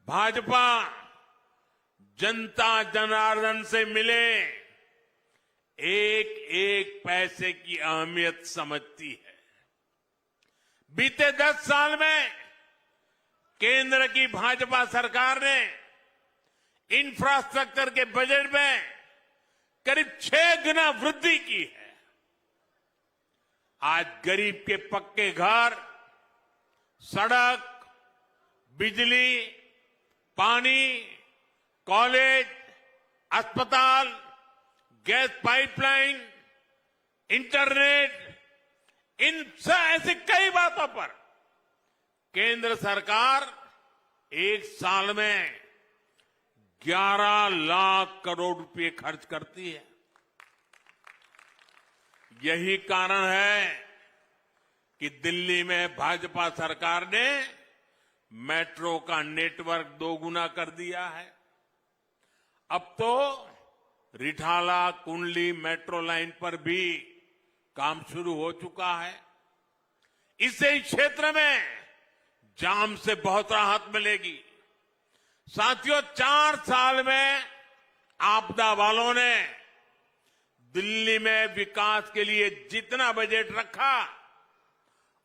भाजपा जनता जनार्दन से मिले एक एक पैसे की अहमियत समझती है। बीते 10 साल में केंद्र की भाजपा सरकार ने इंफ्रास्ट्रक्चर के बजट में करीब 6 गुना वृद्धि की है। आज गरीब के पक्के घर, सड़क, बिजली, पानी, कॉलेज, अस्पताल, गैस पाइपलाइन, इंटरनेट, इन ऐसी कई बातों पर केंद्र सरकार एक साल में 11 लाख करोड़ रुपए खर्च करती है। यही कारण है कि दिल्ली में भाजपा सरकार ने मेट्रो का नेटवर्क 2 गुना कर दिया है। अब तो रिठाला कुंडली मेट्रो लाइन पर भी काम शुरू हो चुका है। इससे इस क्षेत्र में जाम से बहुत राहत मिलेगी। साथियों, 4 साल में आपदा वालों ने दिल्ली में विकास के लिए जितना बजट रखा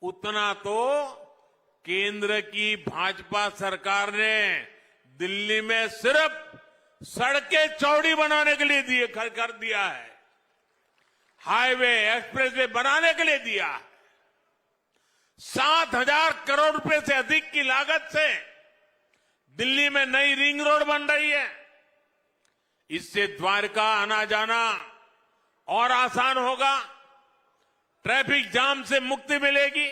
उतना तो केंद्र की भाजपा सरकार ने दिल्ली में सिर्फ सड़कें चौड़ी बनाने के लिए कर दिया है, हाईवे एक्सप्रेसवे बनाने के लिए दिया है। 7,000 करोड़ रुपए से अधिक की लागत से दिल्ली में नई रिंग रोड बन रही है। इससे द्वारका आना जाना और आसान होगा, ट्रैफिक जाम से मुक्ति मिलेगी,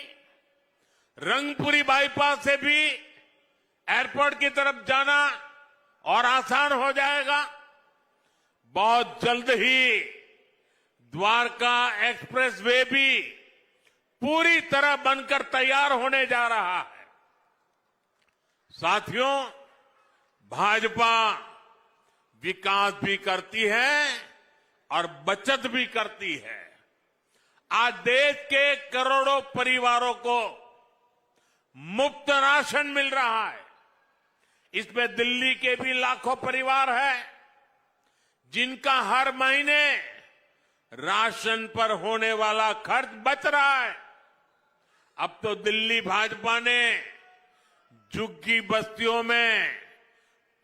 रंगपुरी बाईपास से भी एयरपोर्ट की तरफ जाना और आसान हो जाएगा। बहुत जल्द ही द्वारका एक्सप्रेसवे भी पूरी तरह बनकर तैयार होने जा रहा है। साथियों, भाजपा विकास भी करती है और बचत भी करती है। आज देश के करोड़ों परिवारों को मुफ्त राशन मिल रहा है। इसमें दिल्ली के भी लाखों परिवार हैं जिनका हर महीने राशन पर होने वाला खर्च बच रहा है। अब तो दिल्ली भाजपा ने झुग्गी बस्तियों में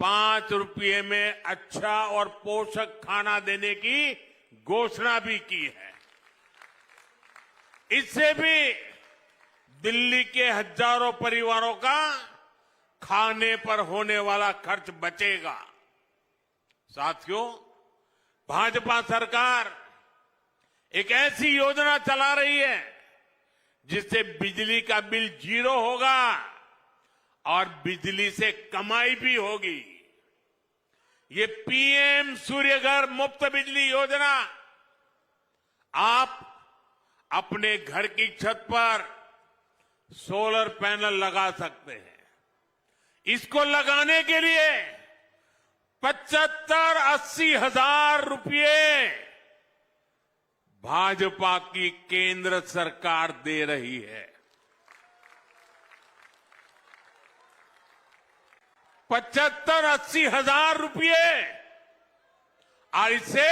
5 रुपये में अच्छा और पोषक खाना देने की घोषणा भी की है। इससे भी दिल्ली के हजारों परिवारों का खाने पर होने वाला खर्च बचेगा। साथियों, भाजपा सरकार एक ऐसी योजना चला रही है जिससे बिजली का बिल 0 होगा और बिजली से कमाई भी होगी। ये पीएम सूर्यघर मुफ्त बिजली योजना आप अपने घर की छत पर सोलर पैनल लगा सकते हैं। इसको लगाने के लिए 75-80 हजार रुपये भाजपा की केंद्र सरकार दे रही है। 75-80 हजार रुपये, और इससे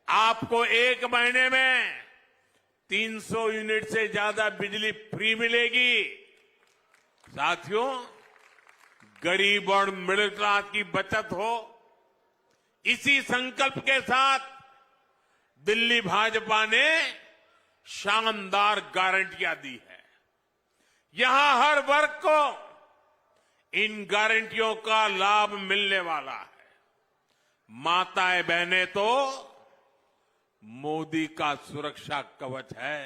आपको एक महीने में 300 यूनिट से ज्यादा बिजली फ्री मिलेगी। साथियों, गरीब और मिडिल क्लास की बचत हो, इसी संकल्प के साथ दिल्ली भाजपा ने शानदार गारंटियां दी है। यहां हर वर्ग को इन गारंटियों का लाभ मिलने वाला है। माताएं बहनें तो मोदी का सुरक्षा कवच है।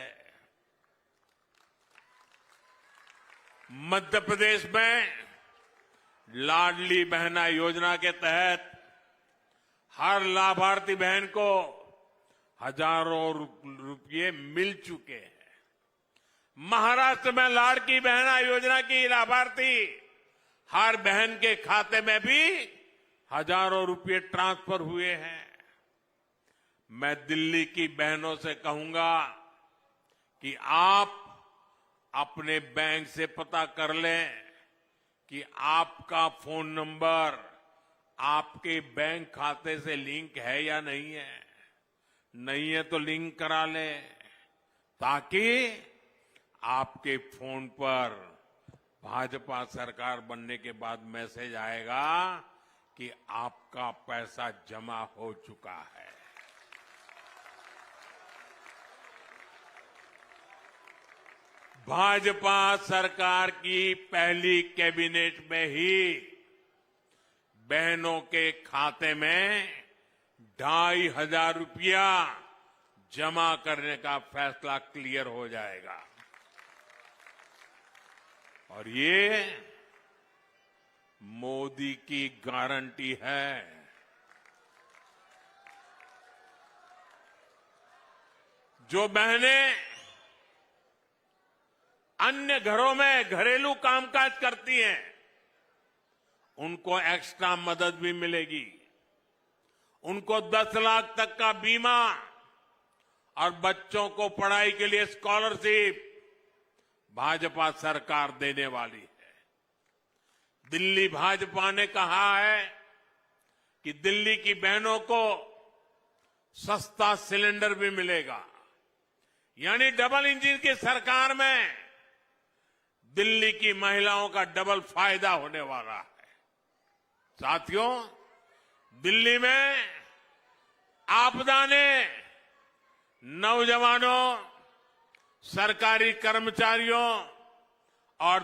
मध्य प्रदेश में लाडली बहना योजना के तहत हर लाभार्थी बहन को हजारों रुपये मिल चुके हैं। महाराष्ट्र में लाड़की बहना योजना की लाभार्थी हर बहन के खाते में भी हजारों रुपये ट्रांसफर हुए हैं। मैं दिल्ली की बहनों से कहूंगा कि आप अपने बैंक से पता कर लें कि आपका फोन नंबर आपके बैंक खाते से लिंक है या नहीं है। नहीं है तो लिंक करा लें, ताकि आपके फोन पर भाजपा सरकार बनने के बाद मैसेज आएगा कि आपका पैसा जमा हो चुका है। भाजपा सरकार की पहली कैबिनेट में ही बहनों के खाते में 2,500 रुपया जमा करने का फैसला क्लियर हो जाएगा। और ये मोदी की गारंटी है। जो बहनें अन्य घरों में घरेलू कामकाज करती हैं, उनको एक्स्ट्रा मदद भी मिलेगी। उनको 10 लाख तक का बीमा और बच्चों को पढ़ाई के लिए स्कॉलरशिप भाजपा सरकार देने वाली है। दिल्ली भाजपा ने कहा है कि दिल्ली की बहनों को सस्ता सिलेंडर भी मिलेगा। यानी डबल इंजन की सरकार में दिल्ली की महिलाओं का डबल फायदा होने वाला है। साथियों, दिल्ली में आपदा ने नौजवानों, सरकारी कर्मचारियों और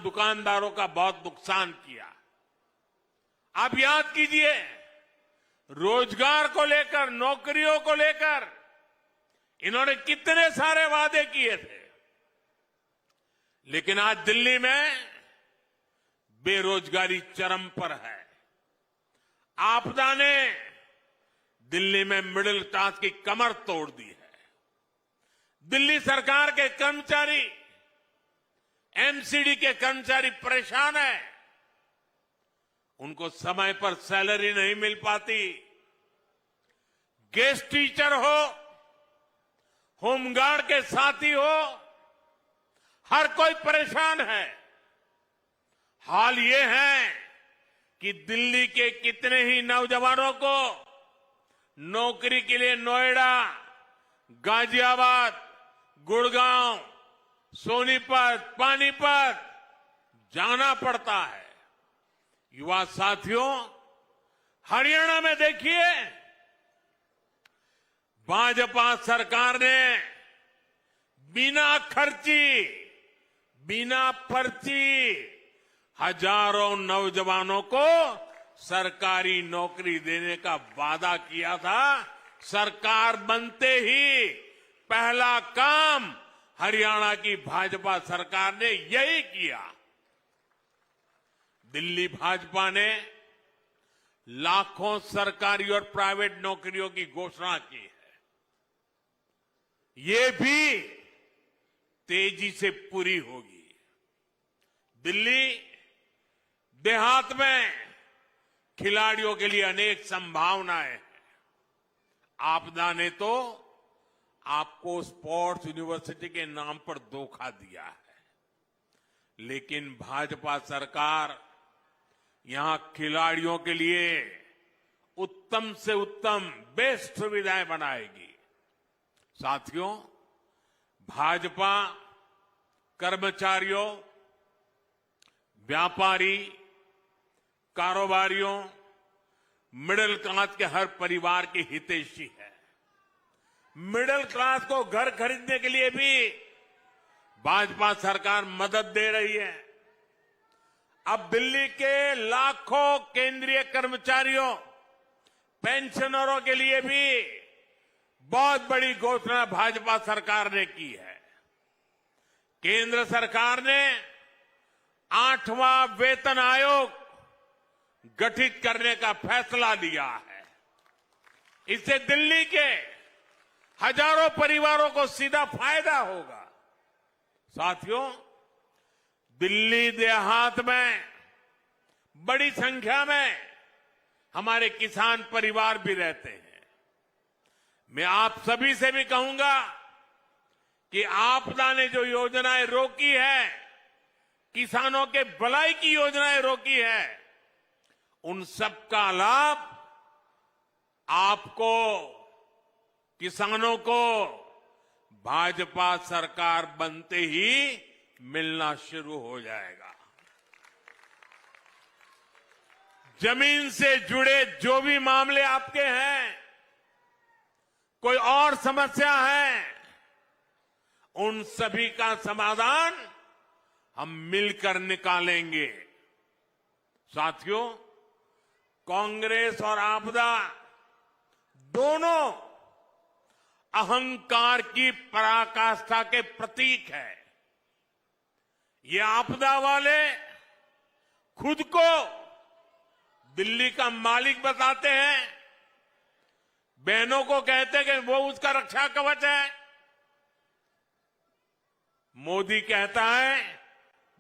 दुकानदारों का बहुत नुकसान किया। आप याद कीजिए, रोजगार को लेकर, नौकरियों को लेकर इन्होंने कितने सारे वादे किए थे, लेकिन आज दिल्ली में बेरोजगारी चरम पर है। आपदा ने दिल्ली में मिडिल क्लास की कमर तोड़ दी है। दिल्ली सरकार के कर्मचारी, एमसीडी के कर्मचारी परेशान हैं। उनको समय पर सैलरी नहीं मिल पाती। गेस्ट टीचर हो, होमगार्ड के साथी हो, हर कोई परेशान है। हाल ये है कि दिल्ली के कितने ही नौजवानों को नौकरी के लिए नोएडा, गाजियाबाद, गुड़गांव, सोनीपत, पानीपत जाना पड़ता है। युवा साथियों, हरियाणा में देखिए, भाजपा सरकार ने बिना खर्ची, बिना पर्ची हजारों नौजवानों को सरकारी नौकरी देने का वादा किया था। सरकार बनते ही पहला काम हरियाणा की भाजपा सरकार ने यही किया। दिल्ली भाजपा ने लाखों सरकारी और प्राइवेट नौकरियों की घोषणा की है। ये भी तेजी से पूरी होगी। दिल्ली देहात में खिलाड़ियों के लिए अनेक संभावनाएं हैं। आपदा ने तो आपको स्पोर्ट्स यूनिवर्सिटी के नाम पर धोखा दिया है, लेकिन भाजपा सरकार यहां खिलाड़ियों के लिए उत्तम से उत्तम बेस्ट सुविधाएं बनाएगी। साथियों, भाजपा कर्मचारियों, व्यापारी, कारोबारियों, मिडिल क्लास के हर परिवार की हितैषी है। मिडिल क्लास को घर खरीदने के लिए भी भाजपा सरकार मदद दे रही है। अब दिल्ली के लाखों केंद्रीय कर्मचारियों, पेंशनरों के लिए भी बहुत बड़ी घोषणा भाजपा सरकार ने की है। केंद्र सरकार ने 8वां वेतन आयोग गठित करने का फैसला लिया है। इससे दिल्ली के हजारों परिवारों को सीधा फायदा होगा। साथियों, दिल्ली देहात में बड़ी संख्या में हमारे किसान परिवार भी रहते हैं। मैं आप सभी से भी कहूंगा कि आपदा ने जो योजनाएं रोकी है, किसानों के भलाई की योजनाएं रोकी है, उन सब का लाभ आपको, किसानों को भाजपा सरकार बनते ही मिलना शुरू हो जाएगा। जमीन से जुड़े जो भी मामले आपके हैं, कोई और समस्या है, उन सभी का समाधान हम मिलकर निकालेंगे। साथियों, कांग्रेस और आपदा दोनों अहंकार की पराकाष्ठा के प्रतीक है। ये आपदा वाले खुद को दिल्ली का मालिक बताते हैं, बहनों को कहते हैं कि वो उसका रक्षा कवच है। मोदी कहता है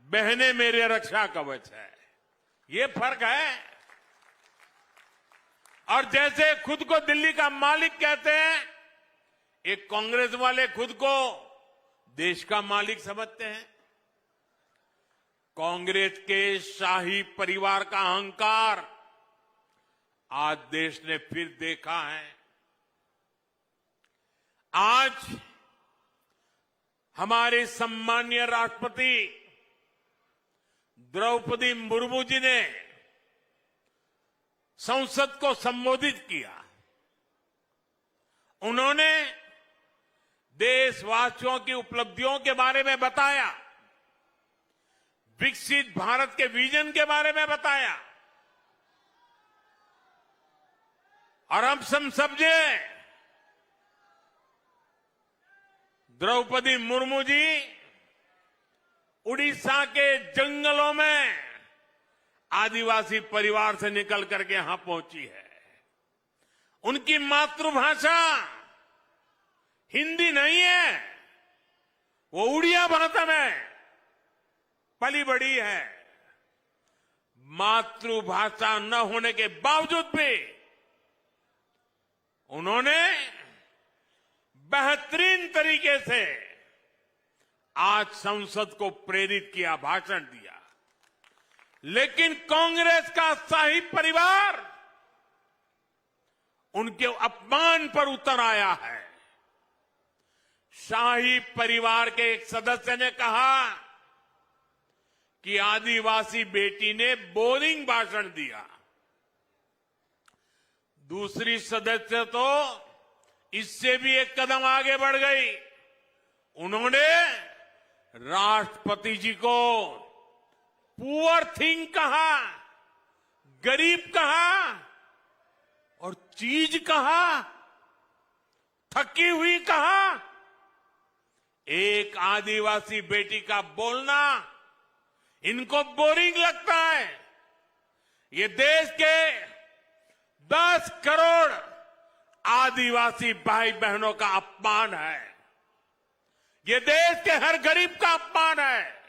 बहनें मेरे रक्षा कवच है। ये फर्क है। और जैसे खुद को दिल्ली का मालिक कहते हैं, एक कांग्रेस वाले खुद को देश का मालिक समझते हैं। कांग्रेस के शाही परिवार का अहंकार आज देश ने फिर देखा है। आज हमारे सम्मानीय राष्ट्रपति द्रौपदी मुर्मू जी ने संसद को संबोधित किया। उन्होंने देशवासियों की उपलब्धियों के बारे में बताया, विकसित भारत के विजन के बारे में बताया, और हम सब समझे द्रौपदी मुर्मू जी उड़ीसा के जंगलों में आदिवासी परिवार से निकल करके यहां पहुंची है। उनकी मातृभाषा हिंदी नहीं है, वो उड़िया भाषा में पली बड़ी है। मातृभाषा न होने के बावजूद भी उन्होंने बेहतरीन तरीके से आज संसद को प्रेरित किया, भाषण दिया। लेकिन कांग्रेस का शाही परिवार उनके अपमान पर उतर आया है। शाही परिवार के एक सदस्य ने कहा कि आदिवासी बेटी ने बोरिंग भाषण दिया। दूसरी सदस्य तो इससे भी एक कदम आगे बढ़ गई। उन्होंने राष्ट्रपति जी को पुअर थिंग कहा, गरीब कहा और चीज कहा, थकी हुई कहा। एक आदिवासी बेटी का बोलना इनको बोरिंग लगता है। ये देश के 10 करोड़ आदिवासी भाई बहनों का अपमान है। ये देश के हर गरीब का अपमान है।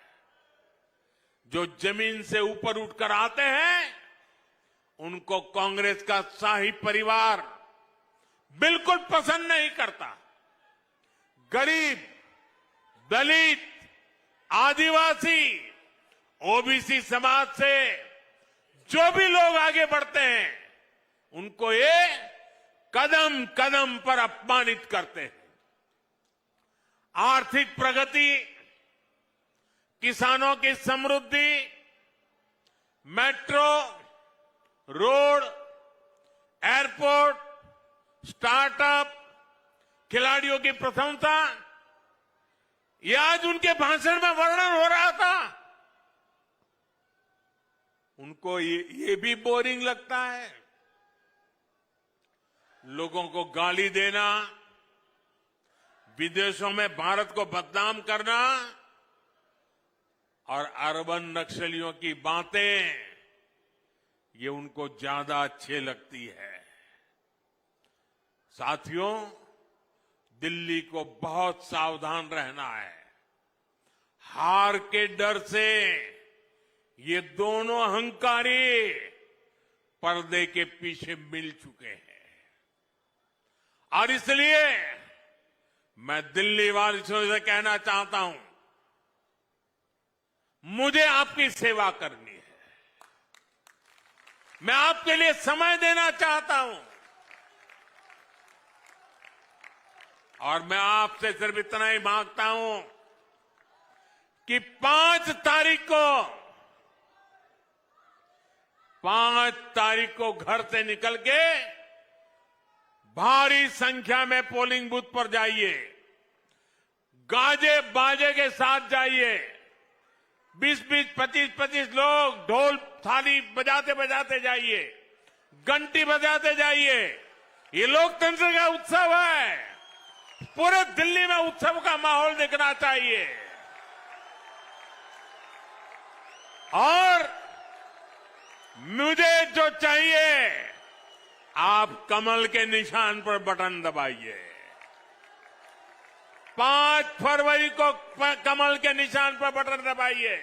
जो जमीन से ऊपर उठकर आते हैं उनको कांग्रेस का शाही परिवार बिल्कुल पसंद नहीं करता। गरीब, दलित, आदिवासी, ओबीसी समाज से जो भी लोग आगे बढ़ते हैं उनको ये कदम कदम पर अपमानित करते हैं। आर्थिक प्रगति, किसानों की समृद्धि, मेट्रो, रोड, एयरपोर्ट, स्टार्टअप, खिलाड़ियों की प्रशंसा, ये आज उनके भाषण में वर्णन हो रहा था। उनको ये भी बोरिंग लगता है। लोगों को गाली देना, विदेशों में भारत को बदनाम करना और अर्बन नक्सलियों की बातें, ये उनको ज्यादा अच्छे लगती है। साथियों, दिल्ली को बहुत सावधान रहना है। हार के डर से ये दोनों अहंकारी पर्दे के पीछे मिल चुके हैं और इसलिए मैं दिल्ली वासियों से कहना चाहता हूं, मुझे आपकी सेवा करनी है। मैं आपके लिए समय देना चाहता हूं और मैं आपसे सिर्फ इतना ही मांगता हूं कि 5 तारीख को घर से निकल के भारी संख्या में पोलिंग बूथ पर जाइए, गाजे बाजे के साथ जाइए। 20-20, 25-25 लोग ढोल थाली बजाते बजाते जाइए, घंटी बजाते जाइए। ये लोकतंत्र का उत्सव है। पूरे दिल्ली में उत्सव का माहौल दिखना चाहिए और मुझे जो चाहिए, आप कमल के निशान पर बटन दबाइए। 5 फरवरी को कमल के निशान पर बटन दबाइए।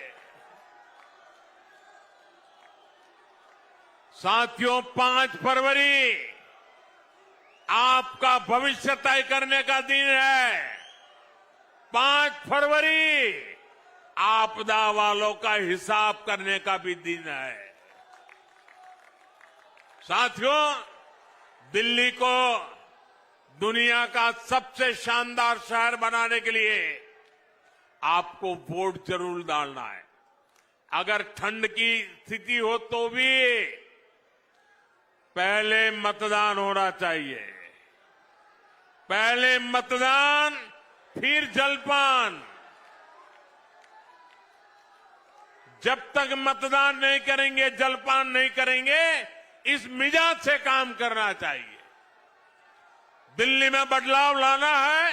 साथियों, 5 फरवरी आपका भविष्य तय करने का दिन है। 5 फरवरी आपदा वालों का हिसाब करने का भी दिन है। साथियों, दिल्ली को दुनिया का सबसे शानदार शहर बनाने के लिए आपको वोट जरूर डालना है। अगर ठंड की स्थिति हो तो भी पहले मतदान होना चाहिए। पहले मतदान, फिर जलपान। जब तक मतदान नहीं करेंगे, जलपान नहीं करेंगे, इस मिजाज से काम करना चाहिए। दिल्ली में बदलाव लाना है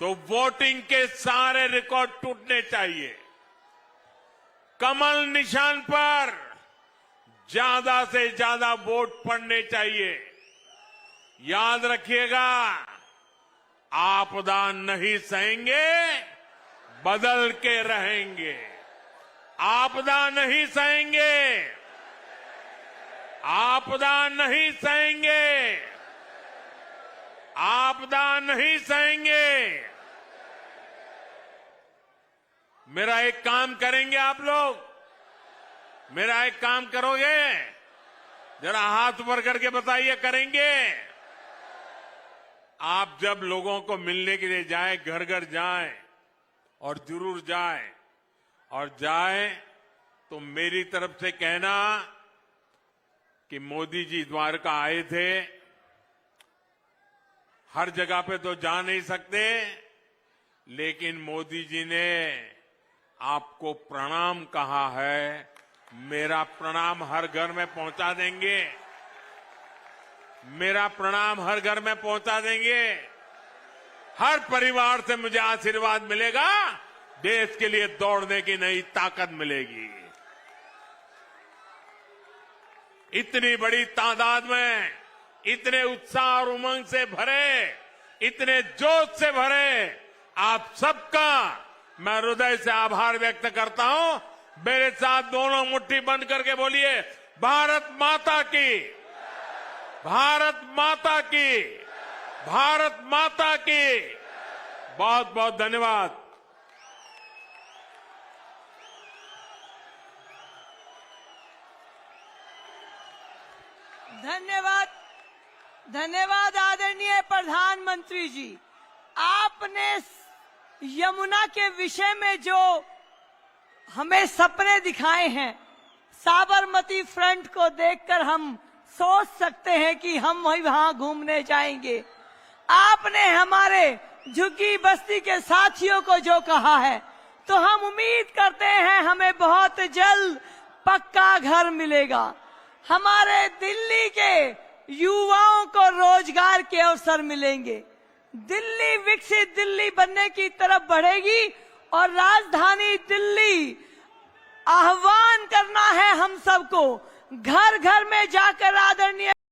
तो वोटिंग के सारे रिकॉर्ड टूटने चाहिए। कमल निशान पर ज्यादा से ज्यादा वोट पड़ने चाहिए। याद रखिएगा, आपदा नहीं सहेंगे, बदल के रहेंगे। आपदा नहीं सहेंगे, आपदा नहीं सहेंगे, आपदा नहीं सहेंगे। मेरा एक काम करेंगे आप लोग, मेरा एक काम करोगे? जरा हाथ ऊपर करके बताइए, करेंगे? आप जब लोगों को मिलने के लिए जाएं, घर घर जाएं, और जरूर जाएं, और जाएं तो मेरी तरफ से कहना कि मोदी जी द्वारका आए थे। हर जगह पे तो जा नहीं सकते, लेकिन मोदी जी ने आपको प्रणाम कहा है। मेरा प्रणाम हर घर में पहुंचा देंगे, मेरा प्रणाम हर घर में पहुंचा देंगे। हर परिवार से मुझे आशीर्वाद मिलेगा, देश के लिए दौड़ने की नई ताकत मिलेगी। इतनी बड़ी तादाद में, इतने उत्साह और उमंग से भरे, इतने जोश से भरे आप सबका मैं हृदय से आभार व्यक्त करता हूं। मेरे साथ दोनों मुट्ठी बंद करके बोलिए, भारत माता की, भारत माता की, भारत माता की। बहुत बहुत धन्यवाद। धन्यवाद, धन्यवाद आदरणीय प्रधानमंत्री जी। आपने यमुना के विषय में जो हमें सपने दिखाए हैं, साबरमती फ्रंट को देखकर हम सोच सकते हैं कि हम वहां घूमने जाएंगे। आपने हमारे झुग्गी बस्ती के साथियों को जो कहा है, तो हम उम्मीद करते हैं हमें बहुत जल्द पक्का घर मिलेगा। हमारे दिल्ली के युवाओं को रोजगार के अवसर मिलेंगे। दिल्ली विकसित दिल्ली बनने की तरफ बढ़ेगी और राजधानी दिल्ली आह्वान करना है हम सबको, घर घर में जाकर आदरणीय